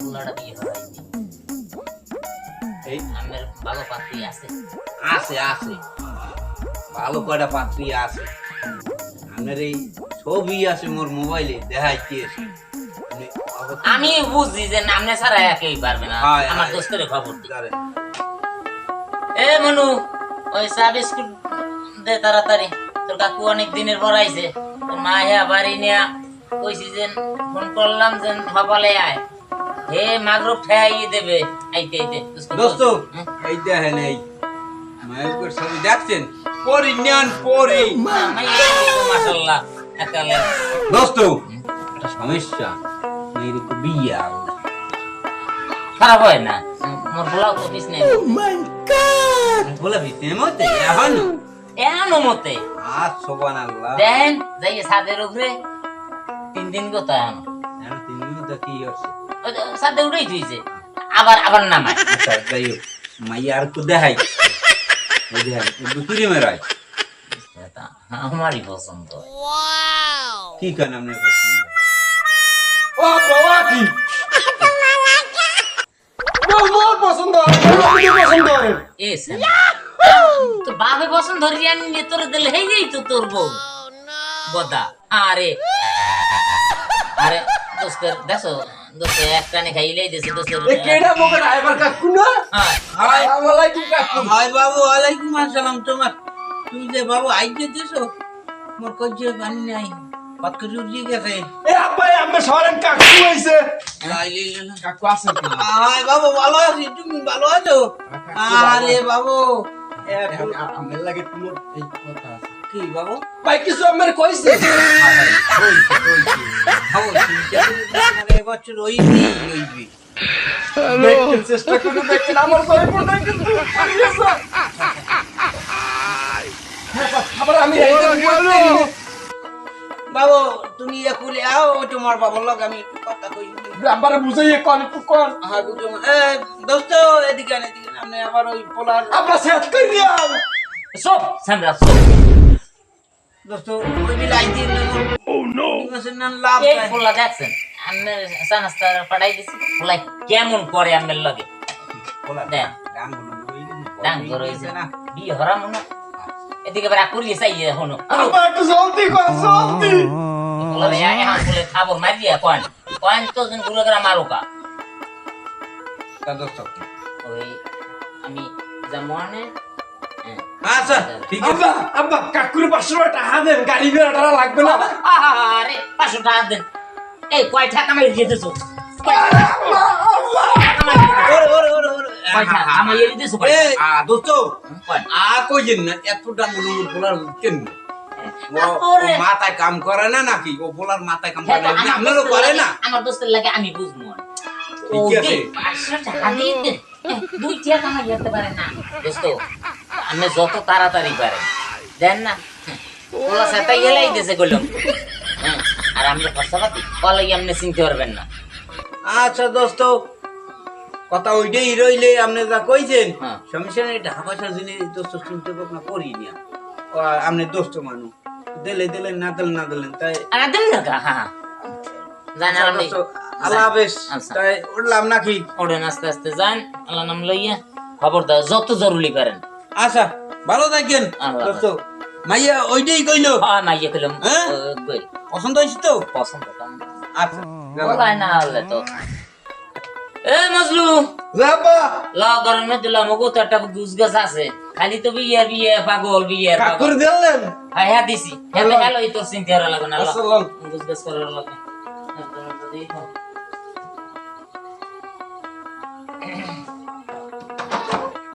পোলাটা বিয়ে হয়নি। এই আমার ভালো পাত্রী আছে। আছে আছে ভালো কয়টা পাত্রী আছে আমার এই ছবি আছে মোর মোবাইলে দেখাইতে আছে আমি বুঝি যে নামনে ছাড়া কেউই পারবে না। হ্যাঁ, আমার হ্যাঁ। দোস্তের খবর দি। এ মনু, ওই চা বিস্কুট দে তাড়াতাড়ি। তোর কাকু অনেক দিনের পর আইছে। তোর মা হ্যাঁ বাড়ি নিয়া কইছি যে ফোন করলাম যে সকালে আয়। হে মাগরব ঠেয়াই দেবে আইতে আইতে। দোস্ত এই দেখেন এই মায়ের ছবি দেখছেন পরি নেন পরি মাশাআল্লাহ একালে। দোস্ত একটা সমস্যা মেয়ের একটু বিয়ে হবে খারাপ হয় না, মোর বলাও তো পিছ নেই। বলে বিতে মতে এখন এনো মতে সুবহানাল্লাহ দেন যাই ছাদের উপরে 3 দিন কথা এনো এখন 3 মিনিট কি হচ্ছে ছাদে উঠেই তুইছে আবার আবার নামায়। আচ্ছা যাই হোক মাইয়া আর একটু দেখাই এই দেখেন একটু চুরি মেরাই এটা আমারই পছন্দ। কি কেন আপনার পছন্দ ও বাবা কি মোর পছন্দ পছন্দ এ তো বাপে পছন্দ ধরি আনি নিয়ে তোর দিলে হয়ে যাই তো তোর বউ বদা। আরে আরে দোস্তের দেখো দোস্ত এক কানে খাইলেই দিছে দোস্তের। এ কেডা মোকে ড্রাইভার কাকু না হ্যাঁ আসসালামু আলাইকুম কাকু। হাই বাবু ওয়ালাইকুম আসসালাম তোমার তুমি যে বাবু আইতে দিছো মোর কইছে পানি নাই পাত করে উড়িয়ে গেছে এ আব্বা আম্মা সরেন কাকু হইছে আইলে না কাকু আছেন কি হাই বাবু ভালো আছি তুমি ভালো আছো আরে বাবু আমার লাগে তোমার এই কথা আছে কি বাবু ভাই কিছু আমার কইছে এবছর ওইবি ওইবি দেখতে চেষ্টা করে দেখেন আমার ঘরে পড়ে কিন্তু আবার আমি বাবু তুমি একুলে আও তোমার বাবার লগ আমি একটু কথা কই আবার বুঝাইয়ে কোন একটু কোন হ্যাঁ দোস্ত এদিকে আন এদিকে আমি আবার ওই পোলার আমরা সেট করে দিলাম সব সামরা সব দোস্ত ওই বিল আই দিন ও নো না লাভ এই পোলা দেখছেন আমি সানাস্তা পাঠাই দিছি পোলা কেমন করে আমার লগে পোলা দেন গান বলুন ডাং করইছে না বিয়ে হরাম না এদিকে বড় করিয়ে চাইয়ে হনো আবার একটু জলদি কর জলদি পোলা রে এখন বলে খাবো মারিয়া কোন কোন তো জন গুলো করে মারুকা তা দোস্ত ওই আমি জামনে আচ্ছা ঠিক আছে আব্বা আব্বা কাকুর 500 টাকা দেন গাড়ি ভাড়াটা লাগবে না আরে 500 টাকা দেন। এই কয় টাকা আমি দিয়ে দিছো ওরে ওরে ওরে ওরে কয় টাকা আমি দিয়ে দিছো এ দোস্ত কয় কইছেন না এতটা মুলুমুল পোলার কেন ওরে। মাথায় কাম করে না নাকি ও পোলার মাথায় কাম করে না আপনারও করে না আমার দোস্তের লাগে আমি বুঝবো ঠিক আছে 500 টাকা দিয়ে দেন 2 টাকা কামাই করতে পারে না দোস্ত আমি যত তাড়াতাড়ি পারে দেন না ওলা সাথে গেলেই দেশে গেলাম আর আমরা খরচাপাতি কলাই আপনি চিনতে পারবেন না। আচ্ছা দোস্ত কথা ওইটাই রইলে আপনি যা কইছেন হ্যাঁ। সমস্যা নেই টাকা পয়সার জিনিস দোস্ত চিন্তা ভাবনা করি না আপনি দোস্ত মানুষ দিলে দিলেন না দিলেন না দিলেন তাই আর দেন না গা হ্যাঁ জান আর আমি দোস্ত, আল্লাহ হাফেজ আচ্ছা। তাই উঠলাম নাকি ওড়েন আস্তে আস্তে যান আল্লাহ নাম লইয়া খবর দাও যত জরুরি করেন। আচ্ছা ভালো থাকেন আল্লাহ দোস্ত মাইয়া ওইটাই কইলো হ্যাঁ মাইয়ে কইলাম হ্যাঁ? কই পছন্দ হয়েছে তো পছন্দ কাম আচ্ছা বলাই না হলে তো এ মজলু আব্বা লা গরমে দিলাম ওগো তো একটা গুছ গাছ আছে খালি তো বিয়ে বিয়ে পাগল বিয়ে কাকুর পাগল দিলেন হ্যাঁ হ্যাঁ দিছি হ্যাঁ হ্যালো এই তোর চিন্তা করা লাগবে না আসসালাম গুছ গাছ করার লাগবে